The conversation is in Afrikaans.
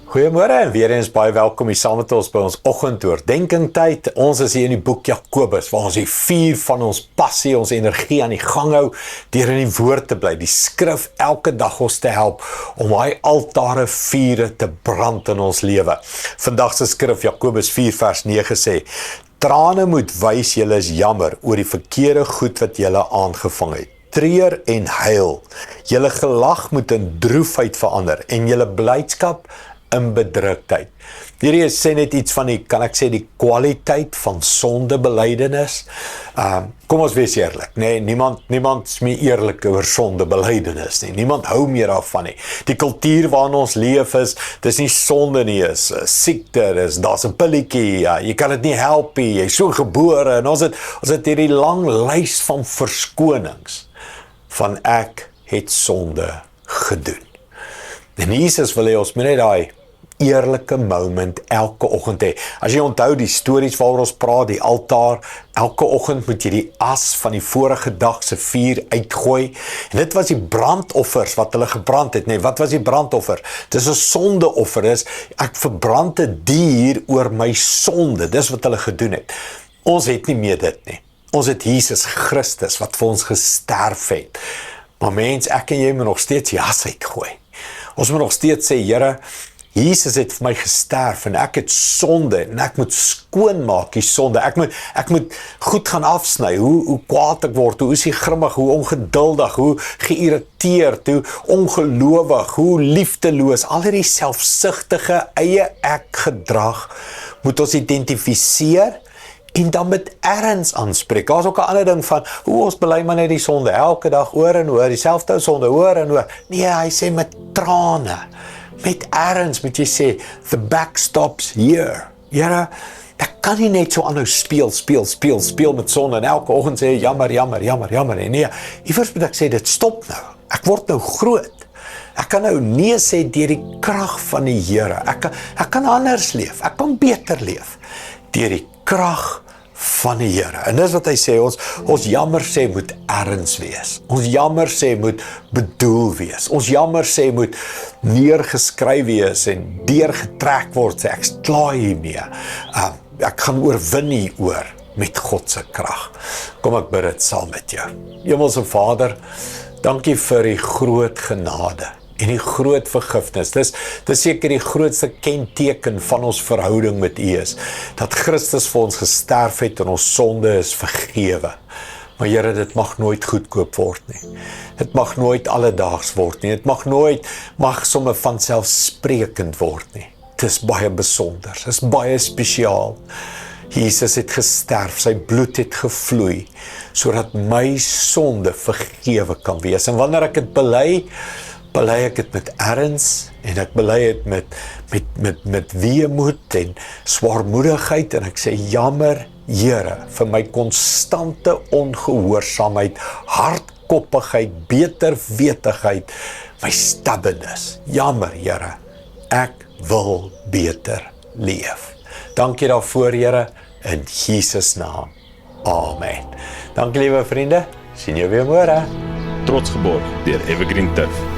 Goeiemôre en weer eens baie welkom hier saam met ons by ons oggendoordenkingtyd. Ons is hier in die boek Jakobus waar ons die vuur van ons passie, ons energie aan die gang hou deur in die woord te bly. Die skrif elke dag ons te help om daai altare vure te brand in ons lewe. Vandag se skrif Jakobus 4 vers 9 sê: Trane moet wys julle is jammer oor die verkeerde goed wat julle aangevang het. Treur en huil. Julle gelag moet in droefheid verander en julle blydskap in bedruktheid. Hierdie sê net iets van die, kan ek sê, die kwaliteit van sondebelydenis. Kom ons wees eerlik, nee, niemand is meer eerlik oor sondebelydenis nie. Niemand hou meer daarvan nie. Die kultuur waarin ons leef is, dis nie sonde nie, is siekte, daar's 'n pilletjie, ja, jy kan dit nie help nie, jy's so gebore, en ons het hierdie lang lys van verskonings van ek het sonde gedoen. En Jesus wil hê ons moet net daai eerlike moment elke oggend hê. As jy onthou die stories waaroor ons praat, die altaar, elke oggend moet jy die as van die vorige dag se vuur uitgooi. En dit was die brandoffers wat hulle gebrand het. Nee, wat was die brandoffer? Dis 'n sondeoffer. Ek verbrand 'n dier oor my sonde. Dis wat hulle gedoen het. Ons het nie meer dit nie. Ons het Jesus Christus wat vir ons gesterf het. Maar mens, ek en jy moet nog steeds jas uitgooi. Ons moet nog steeds sê, Here, Jesus het vir my gesterf en ek het sonde en ek moet skoonmaak die sonde. Ek moet goed gaan afsny, hoe kwaad ek word, hoe is hy grimmig, hoe ongeduldig, hoe geïrriteerd, hoe ongelowig, hoe liefdeloos, al hierdie selfsugtige eie ek gedrag moet ons identifiseer en dan met erns aanspreek. Daar's ook 'n ander ding van, hoe ons bely maar net die sonde, elke dag oor en oor, dieselfde sonde, oor en oor. Nee, hy sê met trane, met erns, moet jy sê, the back stops here. Here, ek kan nie net so aanhou speel met sonde, en elke oggend sê, jammer, en nee, iewers moet ek sê, dit stop nou, ek word nou groot. Ek kan nou nee sê deur die krag van die Here. Ek kan anders leef, ek kan beter leef deur die krag van die Here. En dis wat hy sê, ons jammer sê moet erns wees. Ons jammer sê moet bedoel wees. Ons jammer sê moet neergeskryf wees en deurgetrek word, sê ek klaar hiermee. Ek gaan oorwin hieroor met God se krag. Kom ek bid dit saam met jou. Hemelse Vader, dankie vir die groot genade en die groot vergifnis. Dis seker die grootste kenteken van ons verhouding met U is, dat Christus vir ons gesterf het en ons sonde is vergewe. Maar Here, dit mag nooit goedkoop word nie. Dit mag nooit alledaags word nie. Dit mag sommer vanselfsprekend word nie. Dit is baie besonder, dit is baie spesiaal. Jesus het gesterf, sy bloed het gevloei, sodat my sonde vergewe kan wees. En wanneer ek dit bely ek dit met erns, en ek bely dit met weemoed en swaarmoedigheid, en ek sê, jammer Here, vir my konstante ongehoorsaamheid, hardkoppigheid, beterwetigheid, my stubbornness. Jammer Here, ek wil beter leef. Dankie daarvoor, Here, in Jesus naam. Amen. Dankie liewe vriende, sien jou weer môre. Trots geborg deur Evergreen Turf.